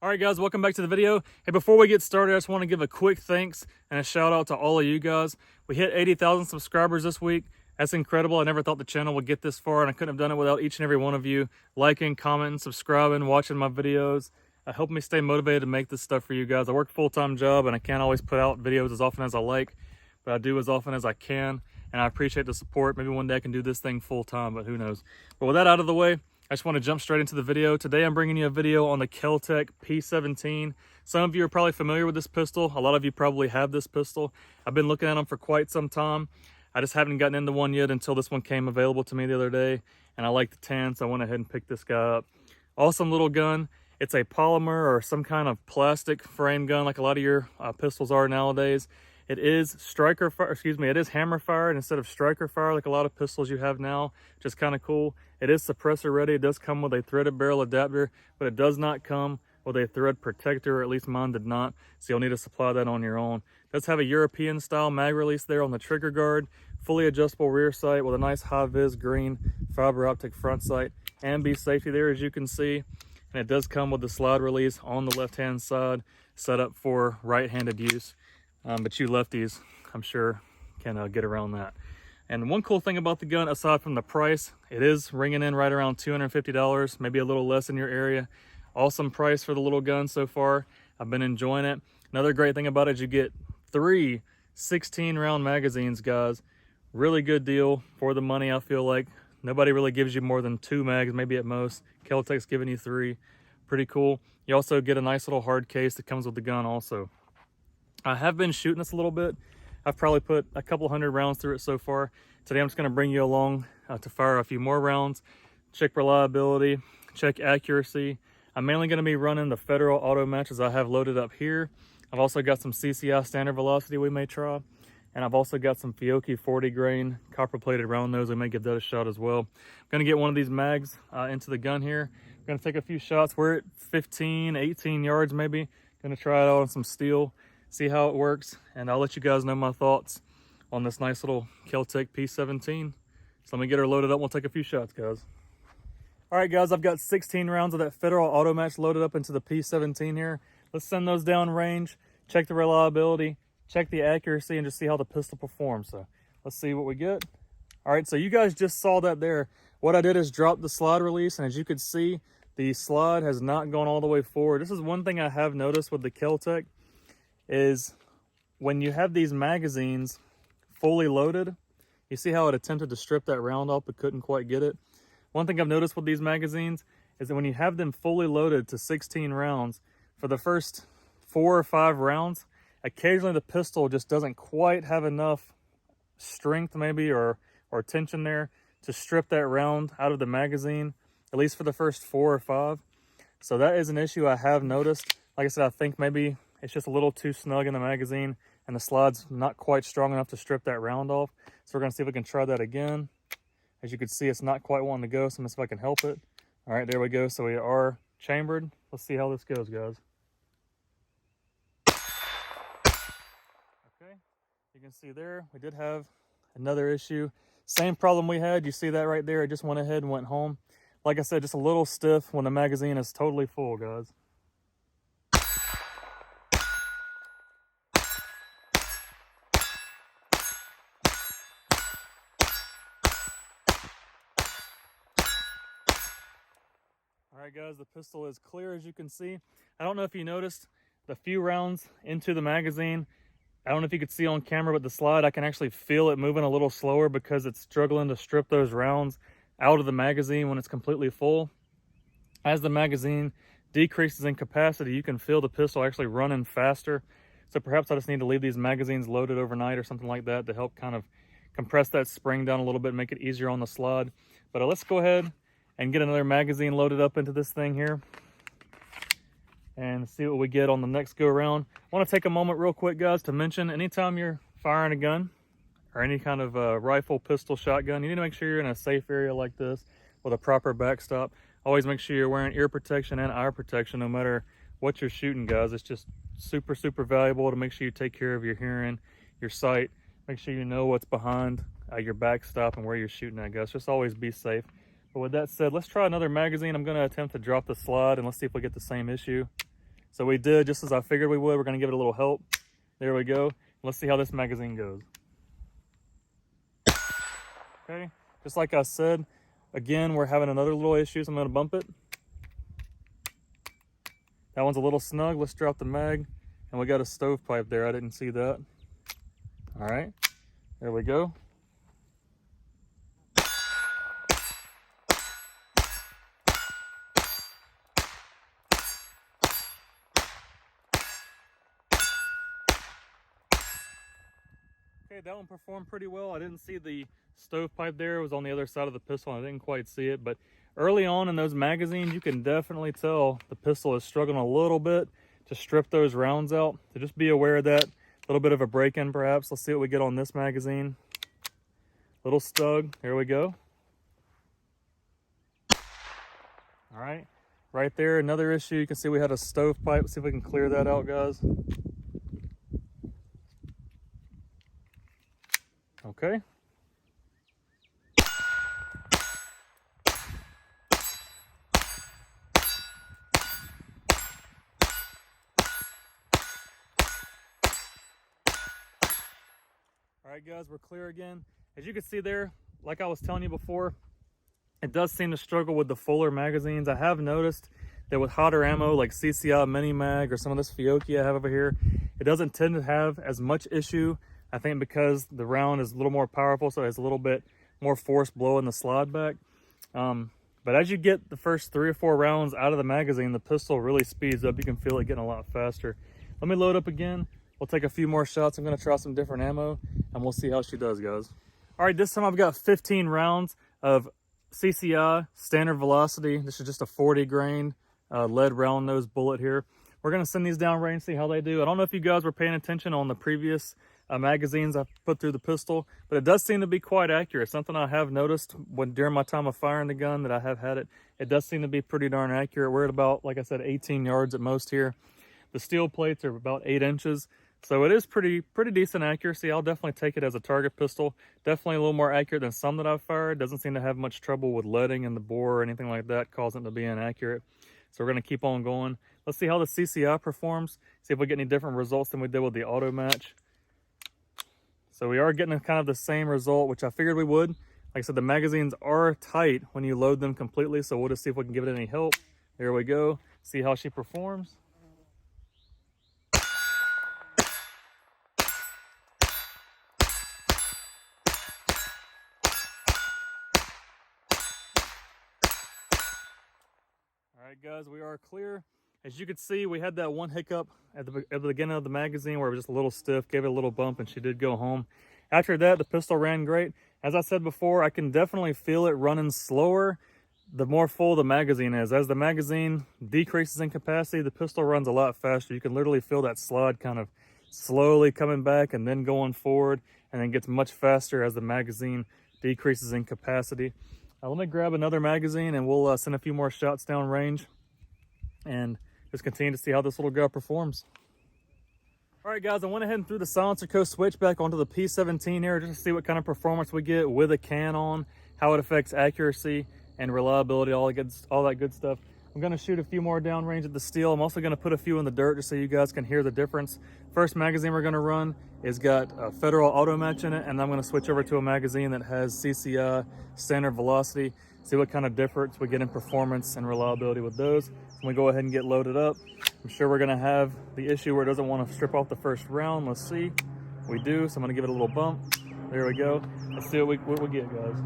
All right, guys, welcome back to the video. Hey, before we get started, I just want to give a quick thanks and a shout out to all of you guys. We hit 80,000 subscribers this week. That's incredible. I never thought the channel would get this far, and I couldn't have done it without each and every one of you liking, commenting, subscribing, watching my videos. Help me stay motivated to make this stuff for you guys. I work a full-time job, and I can't always put out videos as often as I like, but I do as often as I can, and I appreciate the support. Maybe one day I can do this thing full-time, but who knows. But with that out of the way, I just want to jump straight into the video. Today I'm bringing you a video on the Kel-Tec P17. Some of you are probably familiar with this pistol. A lot of you probably have this pistol. I've been looking at them for quite some time. I just haven't gotten into one yet until this one came available to me the other day, and I like the tan, so I went ahead and picked this guy up. Awesome little gun. It's a polymer or some kind of plastic frame gun like a lot of your pistols are nowadays. It is it is hammer fired instead of striker fire like a lot of pistols you have now, which is kind of cool. It is suppressor ready. It does come with a threaded barrel adapter, but it does not come with a thread protector, or at least mine did not, so you'll need to supply that on your own. It does have a European style mag release there on the trigger guard, fully adjustable rear sight with a nice high-vis green fiber optic front sight, and be safety there as you can see. And it does come with the slide release on the left-hand side, set up for right-handed use. But you lefties, I'm sure, can get around that. And one cool thing about the gun, aside from the price, it is ringing in right around $250, maybe a little less in your area. Awesome price for the little gun so far. I've been enjoying it. Another great thing about it is you get 3 16-round magazines, guys. Really good deal for the money, I feel like. Nobody really gives you more than 2 mags, maybe at most. Kel-Tec's giving you 3. Pretty cool. You also get a nice little hard case that comes with the gun also. I have been shooting this a little bit. I've probably put a couple hundred rounds through it so far. Today I'm just going to bring you along to fire a few more rounds, check reliability, check accuracy. I'm mainly going to be running the Federal auto matches I have loaded up here. I've also got some CCI standard velocity we may try. And I've also got some Fiocchi 40 grain copper plated round nose. We may give that a shot as well. I'm going to get one of these mags into the gun here. I'm going to take a few shots. We're at 15, 18 yards maybe. Going to try it out on some steel, see how it works, and I'll let you guys know my thoughts on this nice little Kel-Tec P17. So let me get her loaded up. We'll take a few shots, guys. All right, guys, I've got 16 rounds of that Federal auto match loaded up into the P17 here. Let's send those down range, check the reliability, check the accuracy, and just see how the pistol performs. So let's see what we get. All right, so you guys just saw that there. What I did is drop the slide release, and as you can see, the slide has not gone all the way forward. This is one thing I have noticed with the Kel-Tec, is when you have these magazines fully loaded, you see how it attempted to strip that round off but couldn't quite get it. One thing I've noticed with these magazines is that when you have them fully loaded to 16 rounds, for the first 4 or 5 rounds, occasionally the pistol just doesn't quite have enough strength maybe or tension there to strip that round out of the magazine, at least for the first 4 or 5. So that is an issue I have noticed. Like I said, I think maybe it's just a little too snug in the magazine and the slide's not quite strong enough to strip that round off. So we're gonna see if we can try that again. As you can see, it's not quite wanting to go, so I'm gonna see if I can help it. All right, there we go. So we are chambered. Let's see how this goes, guys. Okay, you can see there, we did have another issue. Same problem we had, you see that right there, it just went ahead and went home. Like I said, just a little stiff when the magazine is totally full, guys. All right, guys, the pistol is clear as you can see. I don't know if you noticed the few rounds into the magazine. I don't know if you could see on camera, but the slide, I can actually feel it moving a little slower because it's struggling to strip those rounds out of the magazine when it's completely full. As the magazine decreases in capacity, you can feel the pistol actually running faster. So perhaps I just need to leave these magazines loaded overnight or something like that to help kind of compress that spring down a little bit and make it easier on the slide. But let's go ahead and get another magazine loaded up into this thing here and see what we get on the next go around. I want to take a moment real quick, guys, to mention anytime you're firing a gun or any kind of rifle, pistol, shotgun, you need to make sure you're in a safe area like this with a proper backstop. Always make sure you're wearing ear protection and eye protection no matter what you're shooting, guys. It's just super, super valuable to make sure you take care of your hearing, your sight. Make sure you know what's behind your backstop and where you're shooting at, guys. Just always be safe. But with that said, let's try another magazine. I'm going to attempt to drop the slide and let's see if we get the same issue. So we did just as I figured we would. We're gonna give it a little help. There we go. Let's see how this magazine goes. Okay, just like I said, again, we're having another little issue, so I'm gonna bump it. That one's a little snug. Let's drop the mag. And we got a stovepipe there. I didn't see that. All right, there we go. Okay, that one performed pretty well. I didn't see the stovepipe there. It was on the other side of the pistol. I didn't quite see it, but early on in those magazines, you can definitely tell the pistol is struggling a little bit to strip those rounds out. So just be aware of that. A little bit of a break-in perhaps. Let's see what we get on this magazine. Little stug, here we go. All right, right there, another issue. You can see we had a stovepipe. Let's see if we can clear that out, guys. Okay. All right, guys, we're clear again. As you can see there, like I was telling you before, it does seem to struggle with the fuller magazines. I have noticed that with hotter ammo like CCI Mini Mag or some of this Fiocchi I have over here, it doesn't tend to have as much issue. I think because the round is a little more powerful, so it has a little bit more force blowing the slide back. But as you get the first 3 or 4 rounds out of the magazine, the pistol really speeds up. You can feel it getting a lot faster. Let me load up again. We'll take a few more shots. I'm gonna try some different ammo and we'll see how she does, guys. All right, this time I've got 15 rounds of CCI standard velocity. This is just a 40 grain lead round nose bullet here. We're gonna send these down range, see how they do. I don't know if you guys were paying attention on the previous magazines I put through the pistol, but it does seem to be quite accurate. Something I have noticed during my time of firing the gun that I have had it. It does seem to be pretty darn accurate. We're at about, like I said, 18 yards at most here. The steel plates are about 8 inches. So it is pretty decent accuracy. I'll definitely take it as a target pistol. Definitely a little more accurate than some that I've fired. Doesn't seem to have much trouble with leading in the bore or anything like that, causing it to be inaccurate. So we're gonna keep on going. Let's see how the CCI performs. See if we get any different results than we did with the auto match. So we are getting kind of the same result, which I figured we would. Like I said, the magazines are tight when you load them completely. So we'll just see if we can give it any help. There we go. See how she performs. All right, guys, we are clear. As you can see, we had that one hiccup at the beginning of the magazine where it was just a little stiff, gave it a little bump, and she did go home. After that, the pistol ran great. As I said before, I can definitely feel it running slower the more full the magazine is. As the magazine decreases in capacity, the pistol runs a lot faster. You can literally feel that slide kind of slowly coming back and then going forward, and then gets much faster as the magazine decreases in capacity. Let me grab another magazine and we'll send a few more shots down range and just continue to see how this little girl performs. All right, guys, I went ahead and threw the silencer coast switch back onto the P17 here just to see what kind of performance we get with a can on, how it affects accuracy and reliability, all that good stuff. I'm gonna shoot a few more downrange at the steel. I'm also gonna put a few in the dirt just so you guys can hear the difference. First magazine we're gonna run is got a Federal auto match in it, and I'm gonna switch over to a magazine that has CCI standard velocity, see what kind of difference we get in performance and reliability with those. So we go ahead and get loaded up. I'm sure we're gonna have the issue where it doesn't want to strip off the first round. Let's see. We do, so I'm gonna give it a little bump. There we go. Let's see what we get, guys.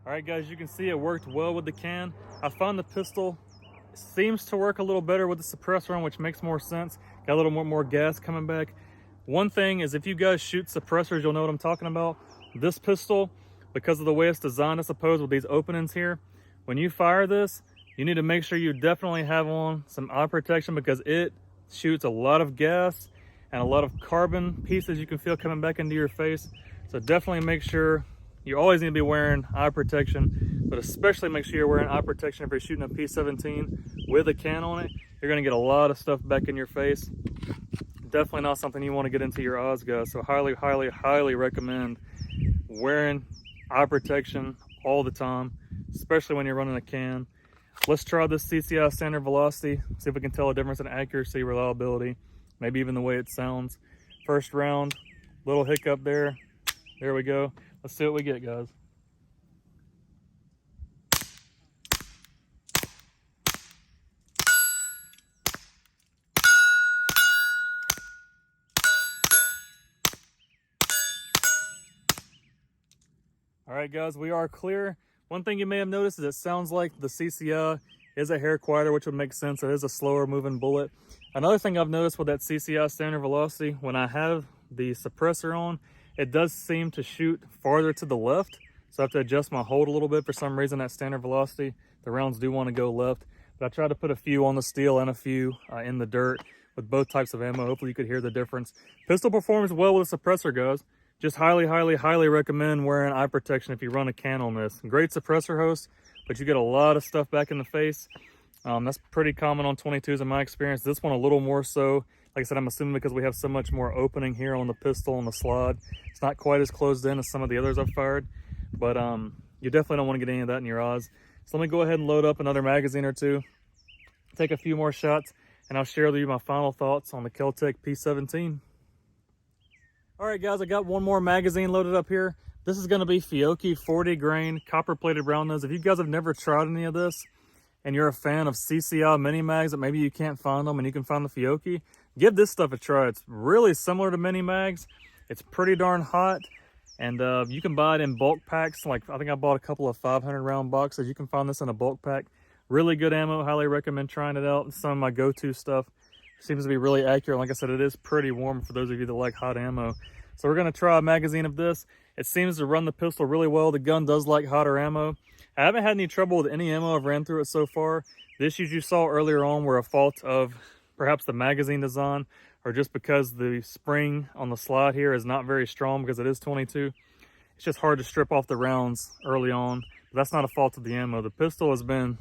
All right, guys, you can see it worked well with the can. I found the pistol seems to work a little better with the suppressor on, which makes more sense. Got a little more gas coming back. One thing is, if you guys shoot suppressors, you'll know what I'm talking about. This pistol, because of the way it's designed, I suppose, with these openings here, when you fire this, you need to make sure you definitely have on some eye protection, because it shoots a lot of gas and a lot of carbon pieces you can feel coming back into your face. So definitely make sure you always need to be wearing eye protection, but especially make sure you're wearing eye protection if you're shooting a P17 with a can on it. You're gonna get a lot of stuff back in your face. definitely not something you want to get into your eyes, guys. So highly recommend wearing eye protection all the time, especially when you're running a can. Let's try this CCI standard velocity, see if we can tell a difference in accuracy, reliability, maybe even the way it sounds. First round, little hiccup there. There we go. Let's see what we get, guys. All right, guys, we are clear. One thing you may have noticed is it sounds like the CCI is a hair quieter, which would make sense. It is a slower moving bullet. Another thing I've noticed with that CCI standard velocity, when I have the suppressor on, it does seem to shoot farther to the left. So I have to adjust my hold a little bit. For some reason, that standard velocity, the rounds do want to go left. But I try to put a few on the steel and a few in the dirt with both types of ammo. Hopefully you could hear the difference. Pistol performs well with a suppressor, guys. Just highly recommend wearing eye protection if you run a can on this. Great suppressor host, but you get a lot of stuff back in the face. That's pretty common on 22s in my experience. This one a little more so. Like I said, I'm assuming because we have so much more opening here on the pistol and the slide. It's not quite as closed in as some of the others I've fired, but you definitely don't want to get any of that in your eyes. So let me go ahead and load up another magazine or two, take a few more shots, and I'll share with you my final thoughts on the Kel-Tec P17. All right, guys, I got one more magazine loaded up here. This is going to be Fiocchi 40 grain copper plated round nose. If you guys have never tried any of this and you're a fan of CCI mini mags that maybe you can't find them and you can find the Fiocchi, give this stuff a try. It's really similar to mini mags. It's pretty darn hot, and you can buy it in bulk packs. Like, I think I bought a couple of 500 round boxes. You can find this in a bulk pack. Really good ammo. Highly recommend trying it out. Some of my go-to stuff. Seems to be really accurate. Like I said, it is pretty warm for those of you that like hot ammo. So we're going to try a magazine of this. It seems to run the pistol really well. The gun does like hotter ammo. I haven't had any trouble with any ammo I've ran through it so far. The issues you saw earlier on were a fault of perhaps the magazine design, or just because the spring on the slide here is not very strong because it is 22. It's just hard to strip off the rounds early on. But that's not a fault of the ammo. The pistol has been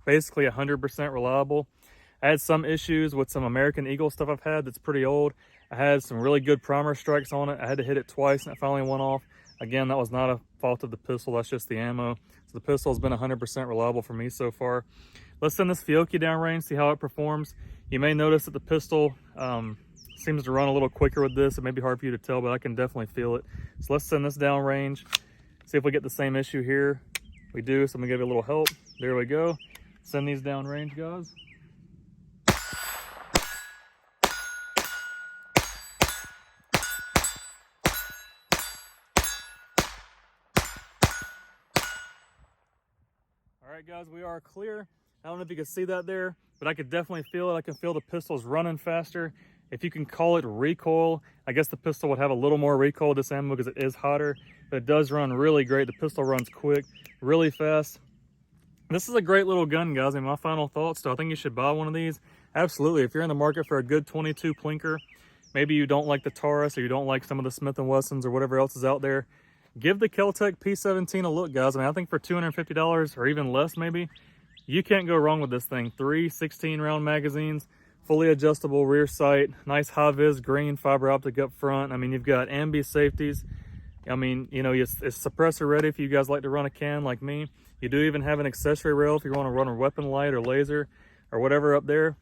basically 100% reliable. I had some issues with some American Eagle stuff I've had that's pretty old. I had some really good primer strikes on it. I had to hit it twice and it finally went off. Again, that was not a fault of the pistol, that's just the ammo. So the pistol has been 100% reliable for me so far. Let's send this Fiocchi downrange, see how it performs. You may notice that the pistol seems to run a little quicker with this. It may be hard for you to tell, but I can definitely feel it. So let's send this downrange, see if we get the same issue here. We do, so I'm gonna give you a little help. There we go. Send these downrange, guys. All right, guys, we are clear. I don't know if you can see that there, but I could definitely feel it. I can feel the pistols running faster. If you can call it recoil, I guess the pistol would have a little more recoil with this ammo because it is hotter, but it does run really great. The pistol runs quick, really fast. This is a great little gun, guys. And my final thoughts, do I think you should buy one of these? Absolutely. If you're in the market for a good 22 plinker, maybe you don't like the Taurus or you don't like some of the Smith & Wessons or whatever else is out there, give the Kel-Tec P17 a look, guys. I mean, I think for $250 or even less maybe, you can't go wrong with this thing. 3 16-round magazines, fully adjustable rear sight, nice high-vis green fiber optic up front. I mean, you've got ambi safeties. I mean, you know, it's suppressor ready if you guys like to run a can like me. You do even have an accessory rail if you want to run a weapon light or laser or whatever up there.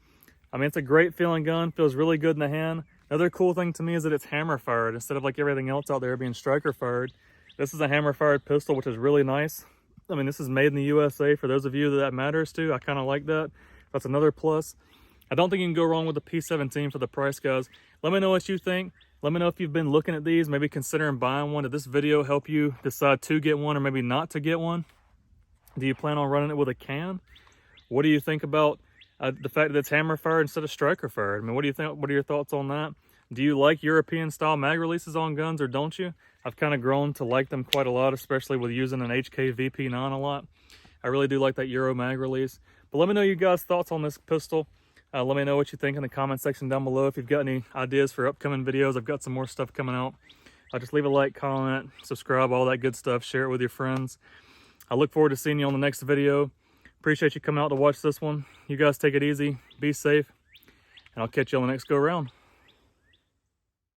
I mean, it's a great feeling gun, feels really good in the hand. Another cool thing to me is that it's hammer fired instead of like everything else out there being striker fired. This is a hammer fired pistol, which is really nice. I mean, this is made in the USA for those of you that matters to. I kind of like that. That's another plus. I don't think you can go wrong with the P17 for the price, guys. Let me know what you think. Let me know if you've been looking at these, maybe considering buying one. Did this video help you decide to get one or maybe not to get one? Do you plan on running it with a can? What do you think about the fact that it's hammer fired instead of striker fired? I mean, what do you think? What are your thoughts on that? Do you like European style mag releases on guns or don't you? I've kind of grown to like them quite a lot, especially with using an HK VP9 a lot. I really do like that Euro mag release. But let me know you guys' thoughts on this pistol. Let me know what you think in the comment section down below. If you've got any ideas for upcoming videos, I've got some more stuff coming out. Just leave a like, comment, subscribe, all that good stuff. Share it with your friends. I look forward to seeing you on the next video. Appreciate you coming out to watch this one. You guys take it easy, be safe, and I'll catch you on the next go round.